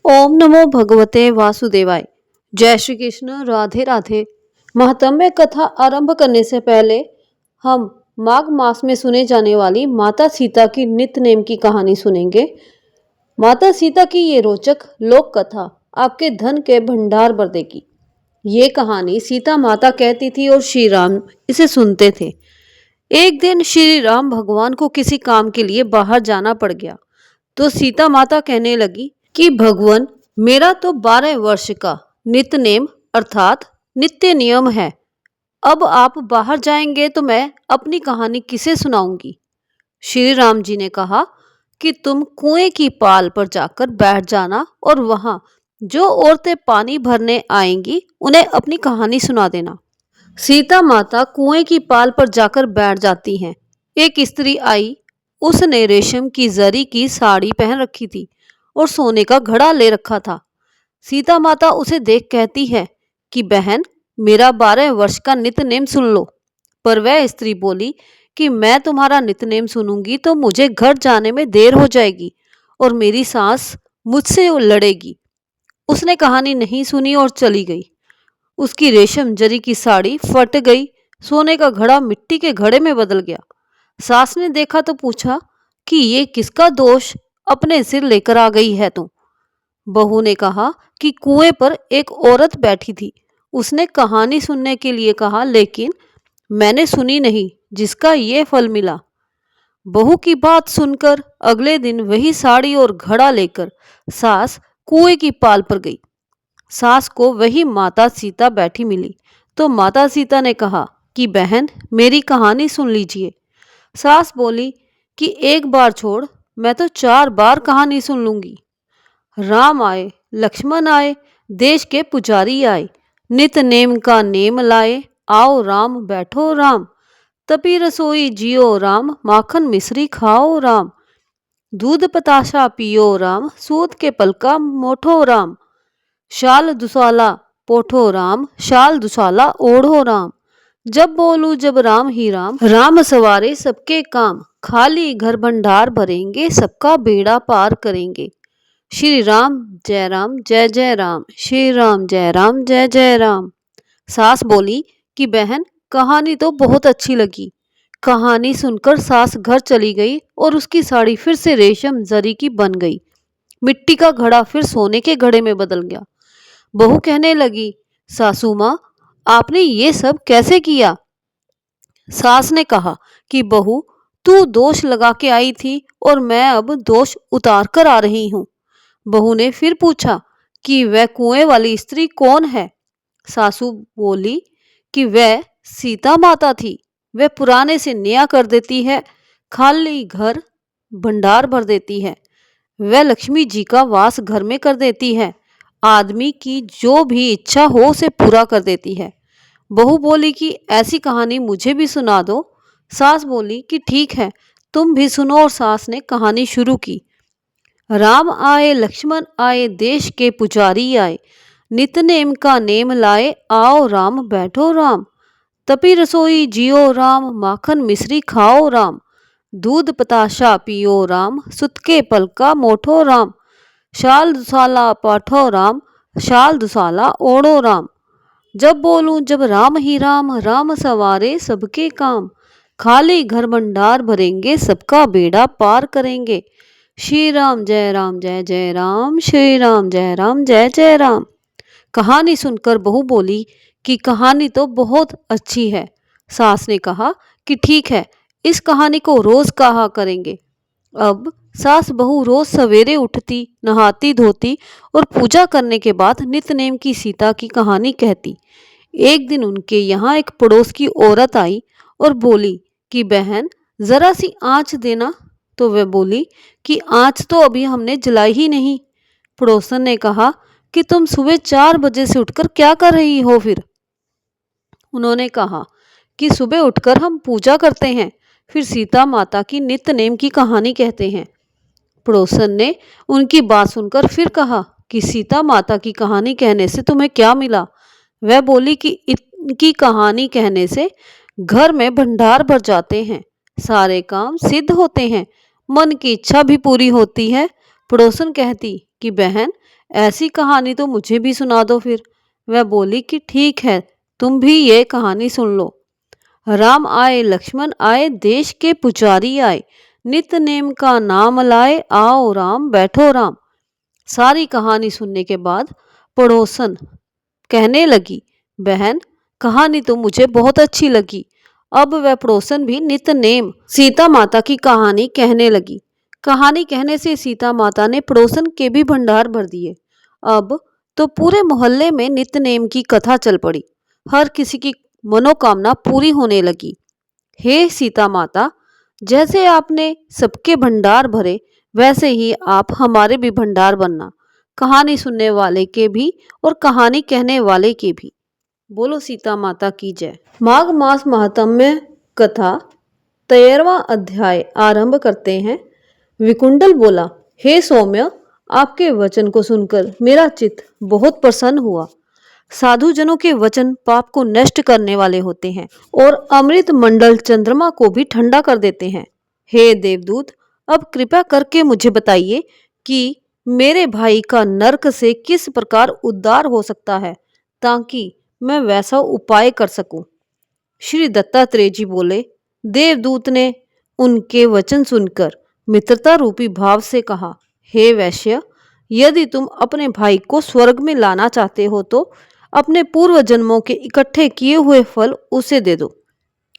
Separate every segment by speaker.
Speaker 1: ओम नमो भगवते वासुदेवाय। जय श्री कृष्ण। राधे राधे। महात्म्य कथा आरंभ करने से पहले हम माघ मास में सुने जाने वाली माता सीता की नित्य नेम की कहानी सुनेंगे। माता सीता की ये रोचक लोक कथा आपके धन के भंडार भर देगी। ये कहानी सीता माता कहती थी और श्री राम इसे सुनते थे। एक दिन श्री राम भगवान को किसी काम के लिए बाहर जाना पड़ गया तो सीता माता कहने लगी कि भगवान, मेरा तो 12 वर्ष का नित्य नेम अर्थात नित्य नियम है। अब आप बाहर जाएंगे तो मैं अपनी कहानी किसे सुनाऊंगी। श्री राम जी ने कहा कि तुम कुएं की पाल पर जाकर बैठ जाना और वहां जो औरतें पानी भरने आएंगी उन्हें अपनी कहानी सुना देना। सीता माता कुएं की पाल पर जाकर बैठ जाती हैं। एक स्त्री आई। उसने रेशम की जरी की साड़ी पहन रखी थी और सोने का घड़ा ले रखा था। सीता माता उसे देख कहती है कि बहन, मेरा 12 वर्ष का नित्य सुन लो। पर वह स्त्री बोली कि मैं तुम्हारा नित्य सुनूंगी तो मुझे घर जाने में देर हो जाएगी और मेरी सास मुझसे लड़ेगी। उसने कहानी नहीं सुनी और चली गई। उसकी रेशम जरी की साड़ी फट गई। सोने का घड़ा मिट्टी के घड़े में बदल गया। सास ने देखा तो पूछा कि ये किसका दोष अपने सिर लेकर आ गई है तू। बहू ने कहा कि कुएं पर एक औरत बैठी थी। उसने कहानी सुनने के लिए कहा, लेकिन मैंने सुनी नहीं, जिसका ये फल मिला। बहू की बात सुनकर अगले दिन वही साड़ी और घड़ा लेकर सास कुएं की पाल पर गई। सास को वही माता सीता बैठी मिली तो माता सीता ने कहा कि बहन, मेरी कहानी सुन लीजिए। सास बोली कि एक बार छोड़, मैं तो 4 बार कहानी सुन लूंगी। राम आए, लक्ष्मण आए, देश के पुजारी आए, नित नेम का नेम लाए, आओ राम बैठो राम, तपी रसोई जियो राम, माखन मिश्री खाओ राम, दूध पताशा पियो राम, सूत के पलका मोठो राम, शाल दुसाला पोठो राम, शाल दुसाला ओढ़ो राम, जब बोलू जब राम ही राम, राम सवारे सबके काम, खाली घर भंडार भरेंगे, सबका बेड़ा पार करेंगे। श्री राम जय जय राम, श्री राम जय जय राम। सास बोली कि बहन, कहानी तो बहुत अच्छी लगी। कहानी सुनकर सास घर चली गई और उसकी साड़ी फिर से रेशम जरी की बन गई। मिट्टी का घड़ा फिर सोने के घड़े में बदल गया। बहू कहने लगी, सासू माँ, आपने ये सब कैसे किया। सास ने कहा कि बहू, तू दोष लगा के आई थी और मैं अब दोष उतार कर आ रही हूँ। बहू ने फिर पूछा कि वह कुएं वाली स्त्री कौन है। सासू बोली कि वह सीता माता थी। वह पुराने से नया कर देती है, खाली घर भंडार भर देती है। वह लक्ष्मी जी का वास घर में कर देती है। आदमी की जो भी इच्छा हो उसे पूरा कर देती है। बहू बोली कि ऐसी कहानी मुझे भी सुना दो। सास बोली कि ठीक है, तुम भी सुनो। और सास ने कहानी शुरू की। राम आए, लक्ष्मण आए, देश के पुजारी आए, नित नेम का नेम लाए, आओ राम बैठो राम, तपी रसोई जियो राम, माखन मिश्री खाओ राम, दूध पताशा पियो राम, सुत के पलका मोठो राम, शाल दुसाला पाठो राम, शाल दुसाला ओढ़ो राम, जब बोलूं जब राम ही राम, राम सवारे सबके काम, खाली घर भंडार भरेंगे, सबका बेड़ा पार करेंगे। श्री राम जय राम, श्री राम जय जय राम। कहानी सुनकर बहू बोली कि कहानी तो बहुत अच्छी है। सास ने कहा कि ठीक है, इस कहानी को रोज कहा करेंगे। अब सास बहू रोज सवेरे उठती, नहाती धोती और पूजा करने के बाद नित्य नेम की सीता की कहानी कहती। एक दिन उनके यहाँ एक पड़ोस की औरत आई और बोली कि बहन, जरा सी आँच देना। तो वह बोली कि आँच तो अभी हमने जलाई ही नहीं। पड़ोसन ने कहा कि तुम सुबह 4 बजे से उठकर क्या कर रही हो फिर। उन्होंने कहा कि सुबह उठकर हम पूजा करते हैं, फिर सीता माता की नित्य नेम की कहानी कहते हैं। पड़ोसन ने उनकी बात सुनकर फिर कहा कि सीता माता की कहानी कहने से तुम्हें क्या मिला। वह बोली कि इनकी कहानी कहने से घर में भंडार भर जाते हैं, सारे काम सिद्ध होते हैं, मन की इच्छा भी पूरी होती है। पड़ोसन कहती कि बहन, ऐसी कहानी तो मुझे भी सुना दो फिर। वह बोली कि ठीक है, तुम भी ये कहानी सुन लो। राम आए लक्ष्मण आए, देश के पुजारी आए, नित नेम का नाम लाए, आओ राम बैठो राम। सारी कहानी सुनने के बाद पड़ोसन कहने लगी, बहन कहानी तो मुझे बहुत अच्छी लगी। अब वह पड़ोसन भी नित नेम सीता माता की कहानी कहने लगी। कहानी कहने से सीता माता ने पड़ोसन के भी भंडार भर दिए। अब तो पूरे मोहल्ले में नित नेम की कथा चल पड़ी। हर किसी की मनोकामना पूरी होने लगी। हे सीता माता, जैसे आपने सबके भंडार भरे, वैसे ही आप हमारे भी भंडार बनना, कहानी सुनने वाले के भी और कहानी कहने वाले के भी। बोलो सीता माता की जय। माघ मास महात्म्य कथा 13वां अध्याय आरंभ करते हैं। विकुंडल बोला, हे सौम्य, आपके वचन को सुनकर मेरा चित्त बहुत प्रसन्न हुआ। साधु जनों के वचन पाप को नष्ट करने वाले होते हैं और अमृत मंडल चंद्रमा को भी ठंडा कर देते हैं। हे देवदूत, अब कृपा करके मुझे बताइए कि मेरे भाई का नरक से किस प्रकार उद्धार हो सकता है, ताकि मैं वैसा उपाय कर सकूं। श्री दत्तात्रेय जी बोले। देवदूत ने उनके वचन सुनकर मित्रता रूपी भाव से कहा, हे वैश्य, यदि तुम अपने भाई को स्वर्ग में लाना चाहते हो तो अपने पूर्व जन्मों के इकट्ठे किए हुए फल उसे दे दो।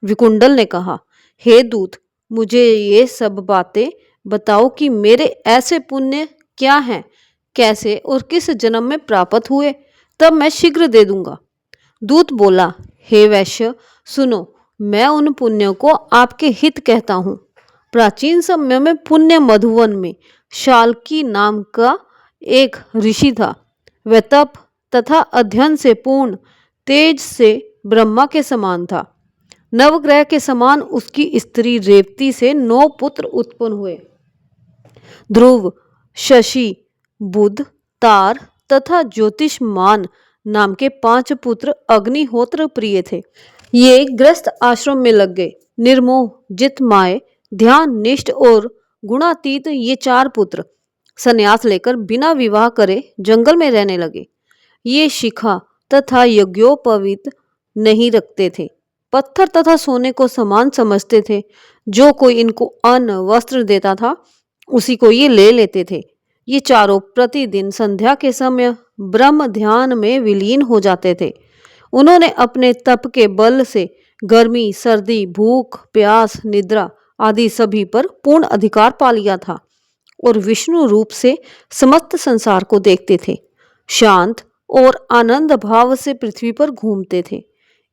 Speaker 1: विकुंडल ने कहा, हे दूत, मुझे ये सब बातें बताओ कि मेरे ऐसे पुण्य क्या हैं, कैसे और किस जन्म में प्राप्त हुए, तब मैं शीघ्र दे दूंगा। दूत बोला, हे वैश्य सुनो, मैं उन पुण्यों को आपके हित कहता हूँ। प्राचीन समय में पुण्य मधुवन में शाल्की नाम का एक ऋषि था। वह तप तथा अध्ययन से पूर्ण, तेज से ब्रह्मा के समान था। नवग्रह के समान उसकी स्त्री रेवती से 9 पुत्र उत्पन्न हुए। ध्रुव, शशि, बुध, तार तथा ज्योतिषमान नाम के 5 पुत्र अग्निहोत्र प्रिय थे। ये गृहस्थ आश्रम में लग गए। निर्मोह, जितमाय, ध्यान निष्ठ और गुणातीत ये 4 पुत्र संन्यास लेकर बिना विवाह करे जंगल में रहने लगे। ये शिखा तथा यज्ञोपवीत नहीं रखते थे, पत्थर तथा सोने को समान समझते थे। जो कोई इनको अन्न वस्त्र देता था, उसी को ये ले लेते थे। ये चारों प्रतिदिन संध्या के समय ब्रह्म ध्यान में विलीन हो जाते थे। उन्होंने अपने तप के बल से गर्मी, सर्दी, भूख, प्यास, निद्रा आदि सभी पर पूर्ण अधिकार पा लिया था और विष्णु रूप से समस्त संसार को देखते थे। शांत और आनंद भाव से पृथ्वी पर घूमते थे।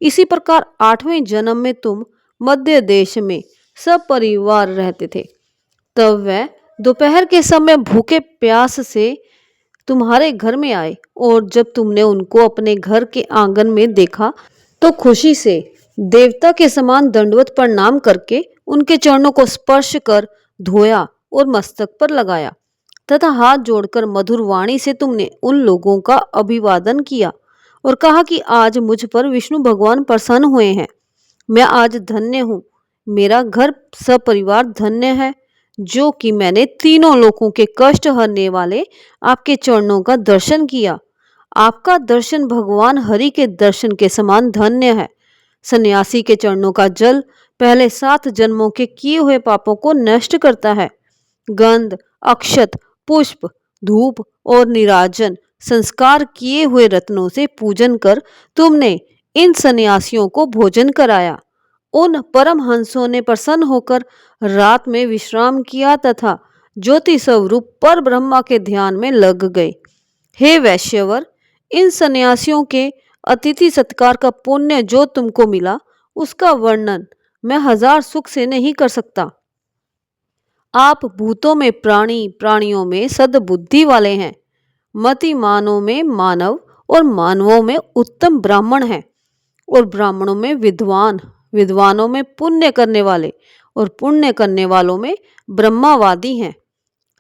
Speaker 1: इसी प्रकार 8वें जन्म में तुम मध्य देश में सब परिवार रहते थे। तब वह दोपहर के समय भूखे प्यास से तुम्हारे घर में आए और जब तुमने उनको अपने घर के आंगन में देखा तो खुशी से देवता के समान दंडवत प्रणाम करके उनके चरणों को स्पर्श कर धोया और मस्तक पर लगाया तथा हाथ जोड़कर मधुर वाणी से तुमने उन लोगों का अभिवादन किया और कहा कि आज मुझ पर विष्णु भगवान प्रसन्न हुए हैं। मैं आज धन्य हूँ, मेरा घर सपरिवार धन्य है, जो कि मैंने तीनों लोगों के कष्ट हरने वाले आपके चरणों का दर्शन किया। आपका दर्शन भगवान हरि के दर्शन के समान धन्य है। सन्यासी के चरणों का जल पहले 7 जन्मों के किए हुए पापों को नष्ट करता है। गंध, अक्षत, पुष्प, धूप और निराजन संस्कार किए हुए रत्नों से पूजन कर तुमने इन सन्यासियों को भोजन कराया। उन परमहंसों ने प्रसन्न होकर रात में विश्राम किया तथा ज्योति स्वरूप पर ब्रह्मा के ध्यान में लग गए। हे वैश्यवर, इन सन्यासियों के अतिथि सत्कार का पुण्य जो तुमको मिला, उसका वर्णन मैं 1000 सुख से नहीं कर सकता। आप भूतों में प्राणी, प्राणियों में सद्बुद्धि वाले हैं, मतिमानों में मानव और मानवों में उत्तम ब्राह्मण हैं और ब्राह्मणों में विद्वान, विद्वानों में पुण्य करने वाले और पुण्य करने वालों में ब्रह्मावादी हैं।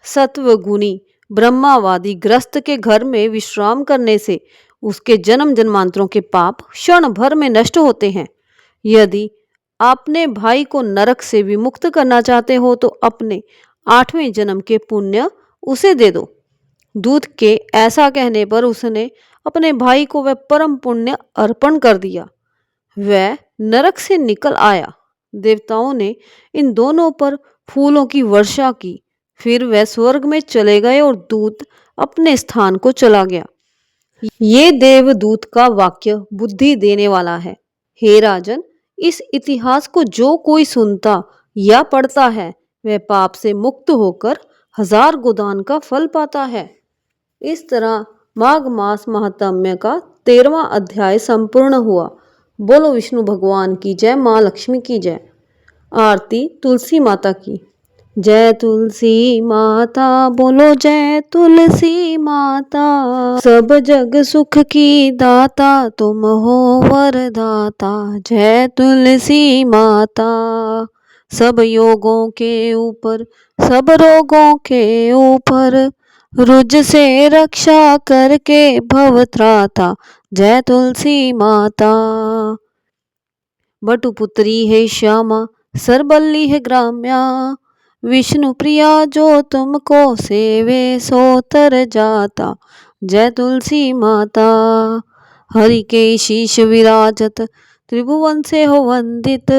Speaker 1: सत्वगुणी ब्रह्मावादी ग्रस्त के घर में विश्राम करने से उसके जन्म जन्मांतरों के पाप क्षण भर में नष्ट होते हैं। यदि आपने भाई को नरक से विमुक्त करना चाहते हो तो अपने 8वें जन्म के पुण्य उसे दे दो। दूत के ऐसा कहने पर उसने अपने भाई को वह परम पुण्य अर्पण कर दिया। वह नरक से निकल आया। देवताओं ने इन दोनों पर फूलों की वर्षा की। फिर वह स्वर्ग में चले गए और दूत अपने स्थान को चला गया। ये देवदूत का वाक्य बुद्धि देने वाला है। हे राजन, इस इतिहास को जो कोई सुनता या पढ़ता है वह पाप से मुक्त होकर 1000 गोदान का फल पाता है। इस तरह माघ मास महात्म्य का 13वां अध्याय संपूर्ण हुआ। बोलो विष्णु भगवान की जय, माँ लक्ष्मी की जय। आरती तुलसी माता की। जय तुलसी माता, बोलो जय तुलसी माता। सब जग सुख की दाता, तुम हो वरदाता। जय तुलसी माता। सब योगों के ऊपर, सब रोगों के ऊपर, रुज से रक्षा करके भव त्राता। जय तुलसी माता। बटुपुत्री है श्यामा, सरबल्ली है ग्राम्या। विष्णु प्रिया जो तुमको सेवे सो तर जाता। जय तुलसी माता। हरि के शीश विराजत, त्रिभुवन से हो वंदित।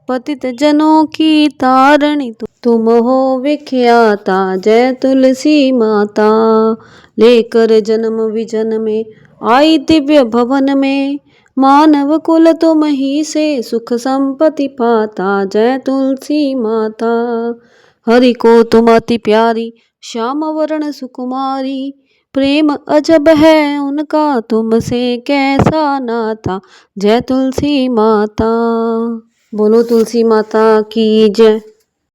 Speaker 1: पतित जनों की तारणी तुम हो विख्याता। जय तुलसी माता। लेकर जन्म विजन में आई दिव्य भवन में, मानव कुल तुम ही से सुख संपत्ति पाता। जय तुलसी माता। हरि को तुम अति प्यारी, श्याम वर्ण सुकुमारी। प्रेम अजब है उनका, तुमसे कैसा नाता। जय तुलसी माता। बोलो तुलसी माता की जय।